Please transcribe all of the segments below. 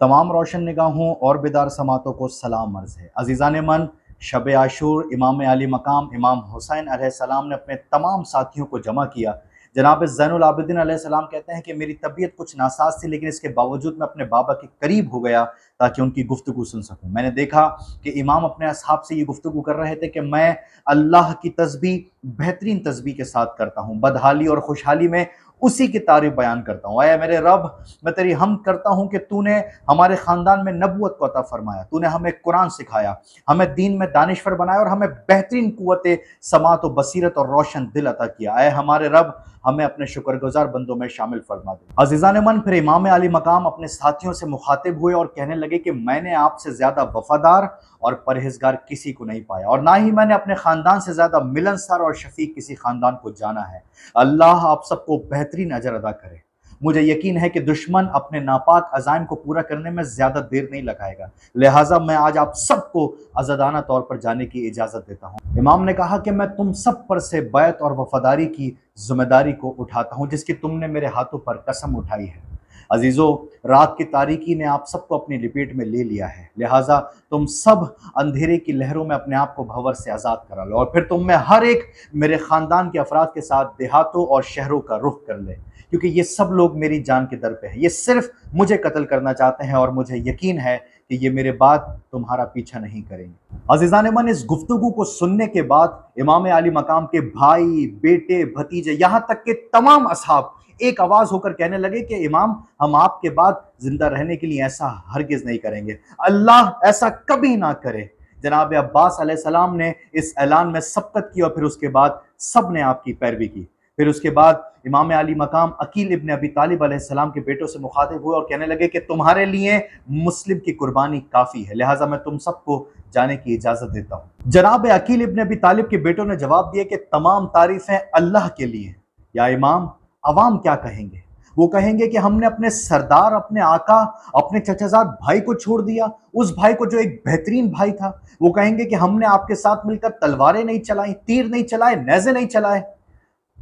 तमाम रोशन निगाहों और बेदार समातों को सलाम अर्ज़ है। अज़ीज़ान मन, शब आशूर इमाम आली मकाम इमाम हुसैन अलैहिस्सलाम ने अपने तमाम साथियों को जमा किया। जनाब ज़ैनुल आबिदीन अलैहिस्सलाम कहते हैं कि मेरी तबीयत कुछ नासाज थी, लेकिन इसके बावजूद मैं अपने बाबा के करीब हो गया ताकि उनकी गुफ्तगू सुन सकूं। मैंने देखा कि इमाम अपने असहाब से ये गुफ्तगू कर रहे थे कि मैं अल्लाह की तस्बीह बेहतरीन तस्बीह के साथ करता हूँ, बदहाली और खुशहाली में उसी की तारीफ बयान करता हूँ। आया मेरे रब, मैं तेरी हमद करता हूँ कि तूने हमारे ख़ानदान में नबूवत को अता फरमाया, तूने हमें कुरान सिखाया, हमें दीन में दानिश्वर बनाया और हमें बेहतरीन कुव्वत समात व बसीरत और रोशन दिल अता किया। आए हमारे रब, हमें अपने शुक्रगुजार बंदों में शामिल फरमा दे। अज़ीज़ान मन, फिर इमाम अली मकाम अपने साथियों से मुखातिब हुए और कहने लगे कि मैंने आपसे ज़्यादा वफादार और परहेजगार किसी को नहीं पाया, और ना ही मैंने अपने ख़ानदान से ज़्यादा मिलनसार और शफीक किसी ख़ानदान को जाना है। अल्लाह आप सबको बेहतरीन अजर अदा करे। मुझे यकीन है कि दुश्मन अपने नापाक अज़ाइम को पूरा करने में ज़्यादा देर नहीं लगाएगा, लिहाजा मैं आज आप सबको आज़ादाना तौर पर जाने की इजाज़त देता हूँ। इमाम ने कहा कि मैं तुम सब पर से बैत और वफादारी की जिम्मेदारी को उठाता हूँ जिसकी तुमने मेरे हाथों पर कसम उठाई है। अजीज़ों, रात की तारीकी ने आप सबको अपनी लपेट में ले लिया है, लिहाजा तुम सब अंधेरे की लहरों में अपने आप को भंवर से आज़ाद करा लो, और फिर तुम में हर एक मेरे ख़ानदान के अफराद के साथ देहातों और शहरों का रुख कर ले, क्योंकि ये सब लोग मेरी जान के दर पे हैं। ये सिर्फ मुझे कत्ल करना चाहते हैं और मुझे यकीन है कि ये मेरे बाद तुम्हारा पीछा नहीं करेंगे। अज़ीज़ान मन, इस गुफ्तगू को सुनने के बाद इमाम आली मकाम के भाई, बेटे, भतीजे, यहाँ तक के तमाम असहाब एक आवाज़ होकर कहने लगे कि इमाम, हम आपके बाद जिंदा रहने के लिए ऐसा हरगिज़ नहीं करेंगे, अल्लाह ऐसा कभी ना करे। जनाब अब्बास अलैहिस्सलाम ने इस ऐलान में सबकत की और फिर उसके बाद सब ने आपकी पैरवी की। फिर उसके बाद इमाम अली मकाम अकील इब्न अबी तालिब अलैहिस्सलाम के बेटों से मुखातिब हुए और कहने लगे कि तुम्हारे लिए मुस्लिम की कुर्बानी काफ़ी है, लिहाजा मैं तुम सबको जाने की इजाज़त देता हूँ। जनाब अकील इब्न अबी तालिब के बेटों ने जवाब दिया कि तमाम तारीफ़ें अल्लाह के लिए। या इमाम, अवाम क्या कहेंगे? वो कहेंगे कि हमने अपने सरदार, अपने आका, अपने चचाजाद भाई को छोड़ दिया, उस भाई को जो एक बेहतरीन भाई था। वो कहेंगे कि हमने आपके साथ मिलकर तलवारें नहीं चलाई, तीर नहीं चलाए, नेज़े नहीं चलाए।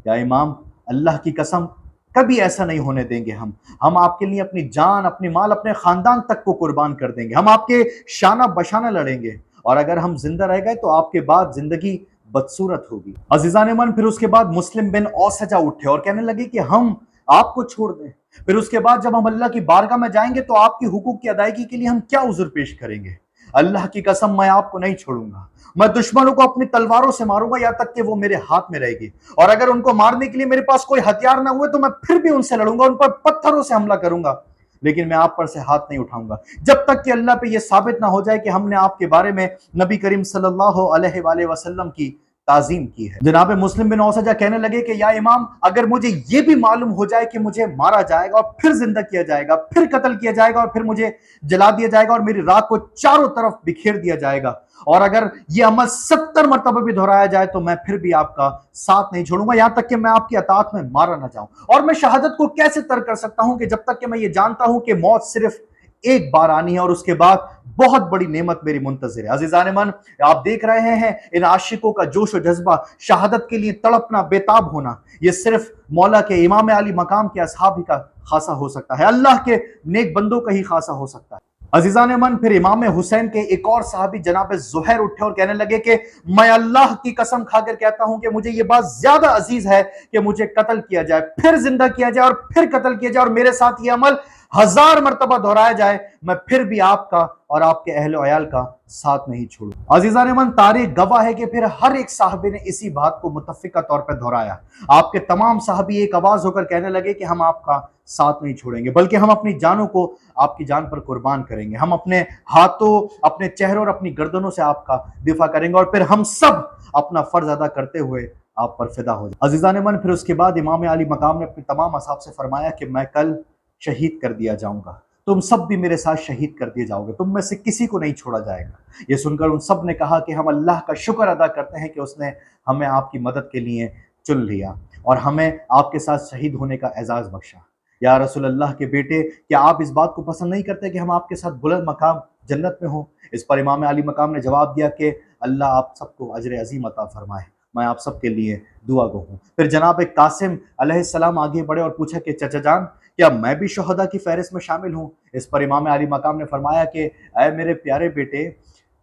या इमाम, अल्लाह की कसम, कभी ऐसा नहीं होने देंगे। हम आपके लिए अपनी जान, अपनी माल, अपने खानदान तक को कुर्बान कर देंगे। हम आपके शाना बशाना लड़ेंगे, और अगर हम जिंदा रह गए तो आपके बाद जिंदगी बदसूरत होगी। अजीज़ान मन, फिर उसके बाद मुस्लिम बिन औसजा उठे और कहने लगे कि हम आपको छोड़ दें। फिर उसके बाद जब हम अल्लाह की बारगाह में जाएंगे तो आपकी हुकूक की अदायगी के लिए हम क्या उज़्र पेश करेंगे? अल्लाह की कसम, मैं आपको नहीं छोड़ूंगा। मैं दुश्मनों को अपनी तलवारों से मारूंगा यहाँ तक कि वो मेरे हाथ में रहेगी, और अगर उनको मारने के लिए मेरे पास कोई हथियार ना हुए तो मैं फिर भी उनसे लड़ूंगा, उन पर पत्थरों से हमला करूंगा, लेकिन मैं आप पर से हाथ नहीं उठाऊंगा जब तक कि अल्लाह पे यह साबित ना हो जाए कि हमने आपके बारे में नबी करीम सल्लल्लाहु अलैहि वसल्लम की ताजीम की है। जनाब मुस्लिम बिन औसजा कहने लगे कि या इमाम, अगर मुझे ये भी मालूम हो जाए कि मुझे मारा जाएगा और फिर जिंदा किया जाएगा, फिर कत्ल किया जाएगा और फिर मुझे जला दिया जाएगा और मेरी रात को चारों तरफ बिखेर दिया जाएगा, और अगर ये अमल 70 मरतबा भी दोहराया जाए तो मैं फिर भी आपका साथ नहीं छोड़ूंगा, यहां तक कि मैं आपकी अतात में मारा ना जाऊं। और मैं शहादत को कैसे तर्क कर सकता हूं कि जब तक कि मैं ये जानता हूं कि मौत सिर्फ एक बार आनी है और उसके बाद बहुत बड़ी नेमत मेरी मुंतज़िर है। अज़ीज़ान मन, आप देख रहे हैं इन आशिकों का जोश और जज्बा, शहादत के लिए तड़पना, बेताब होना, ये सिर्फ मौला के इमाम अली मकाम के असहाब ही का खासा हो सकता है, अल्लाह के नेक बंदों का ही खासा हो सकता है। अजीज़ान मन, फिर इमाम हुसैन के एक और साहबी जनाब ज़ुहैर उठे और कहने लगे कि मैं अल्लाह की कसम खाकर कहता हूं कि मुझे ये बात ज्यादा अजीज है कि मुझे कत्ल किया जाए, फिर जिंदा किया जाए और फिर कत्ल किया जाए, और मेरे साथ ये अमल 1000 मरतबा दोहराया जाए, मैं फिर भी आपका और आपके अहल वयाल का साथ नहीं छोड़ू। अजीज़ान मन, तारीख गवाह है कि फिर हर एक साहबी ने इसी बात को मुतफ़िका तौर पर दोहराया। आपके तमाम साहबी एक आवाज होकर कहने लगे कि हम आपका साथ नहीं छोड़ेंगे, बल्कि हम अपनी जानों को आपकी जान पर कुर्बान करेंगे, हम अपने हाथों, अपने चेहरों और अपनी गर्दनों से आपका दिफा करेंगे, और फिर हम सब अपना फर्ज अदा करते हुए आप पर फिदा हो जाए। अजीज़ान मन, फिर उसके बाद इमाम अली मकाम ने अपने तमाम असहाब से फरमाया कि मैं कल शहीद कर दिया जाऊंगा, तुम सब भी मेरे साथ शहीद कर दिए जाओगे, तुम में से किसी को नहीं छोड़ा जाएगा। ये सुनकर उन सब ने कहा कि हम अल्लाह का शुक्र अदा करते हैं कि उसने हमें आपकी मदद के लिए चुन लिया और हमें आपके साथ शहीद होने का एजाज़ बख्शा। या रसूल अल्लाह के बेटे, क्या आप इस बात को पसंद नहीं करते कि हम आपके साथ बुलंद मकाम जन्नत में हों? इस पर इमाम अली मकाम ने जवाब दिया कि अल्लाह आप सबको अजर अजीम अता फरमाए। میں آپ سب کے لیے دعا گو ہوں۔ پھر جناب قاسم علیہ السلام آگے بڑھے اور پوچھا کہ چچا جان کیا میں بھی شہداء کی فہرست میں شامل ہوں؟ اس پر امام علی مقام نے فرمایا کہ اے میرے پیارے بیٹے،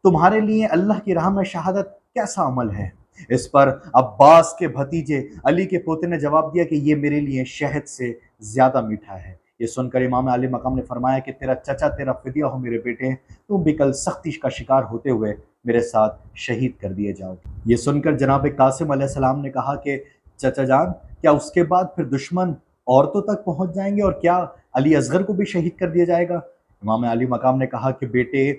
تمہارے لیے اللہ کی راہ میں شہادت کیسا عمل ہے؟ اس پر عباس کے بھتیجے علی کے پوتے نے جواب دیا کہ یہ میرے لیے شہد سے زیادہ میٹھا ہے۔ یہ سن کر امام علی مقام نے فرمایا کہ تیرا چچا تیرا فدیہ ہو میرے بیٹے، تم بھی کل سختی کا شکار ہوتے ہوئے میرے ساتھ شہید کر دیے جاؤ گے۔ یہ سن کر جناب قاسم علیہ السلام نے کہا کہ چچا جان کیا اس کے بعد پھر دشمن عورتوں تک پہنچ جائیں گے اور کیا علی اصغر کو بھی شہید کر دیا جائے گا؟ امام علی مقام نے کہا کہ بیٹے،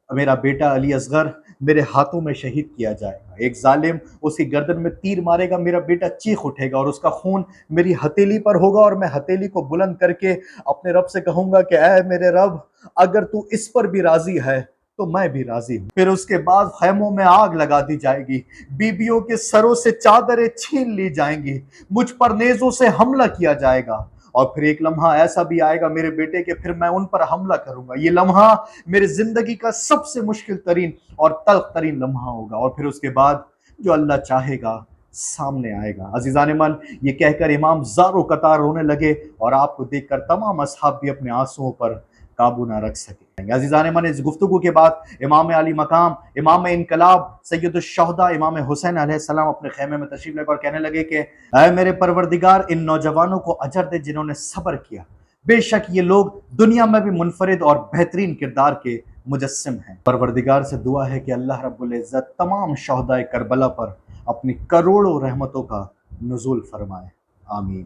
میرا بیٹا علی اصغر میرے ہاتھوں میں شہید کیا جائے گا، ایک ظالم اس کی گردن میں تیر مارے گا، میرا بیٹا چیخ اٹھے گا اور اس کا خون میری ہتھیلی پر ہوگا اور میں ہتھیلی کو بلند کر کے اپنے رب سے کہوں گا کہ اے میرے رب، اگر تو اس پر بھی راضی ہے تو میں بھی راضی ہوں۔ پھر اس کے بعد خیموں میں آگ لگا دی جائے گی، بیبیوں کے سروں سے چادریں چھین لی جائیں گی، مجھ پر نیزوں سے حملہ کیا جائے گا، اور پھر ایک لمحہ ایسا بھی آئے گا میرے بیٹے کہ پھر میں ان پر حملہ کروں گا۔ یہ لمحہ میری زندگی کا سب سے مشکل ترین اور تلخ ترین لمحہ ہوگا، اور پھر اس کے بعد جو اللہ چاہے گا سامنے آئے گا۔ عزیزان من، یہ کہہ کر امام زار و قطار رونے لگے اور آپ کو دیکھ کر تمام اصحاب بھی اپنے آنسوؤں پر قابو نہ رکھ سکے۔ عزیزان من، اس گفتگو کے بعد امام علی مقام، امام انقلاب، سید الشہداء امام حسین علیہ السلام اپنے خیمے میں تشریف لے کر کہنے لگے کہ اے میرے پروردگار، ان نوجوانوں کو اجر دے جنہوں نے صبر کیا، بے شک یہ لوگ دنیا میں بھی منفرد اور بہترین کردار کے مجسم ہیں۔ پروردگار سے دعا ہے کہ اللہ رب العزت تمام شہداء کربلا پر اپنی کروڑوں رحمتوں کا نزول فرمائے، آمین۔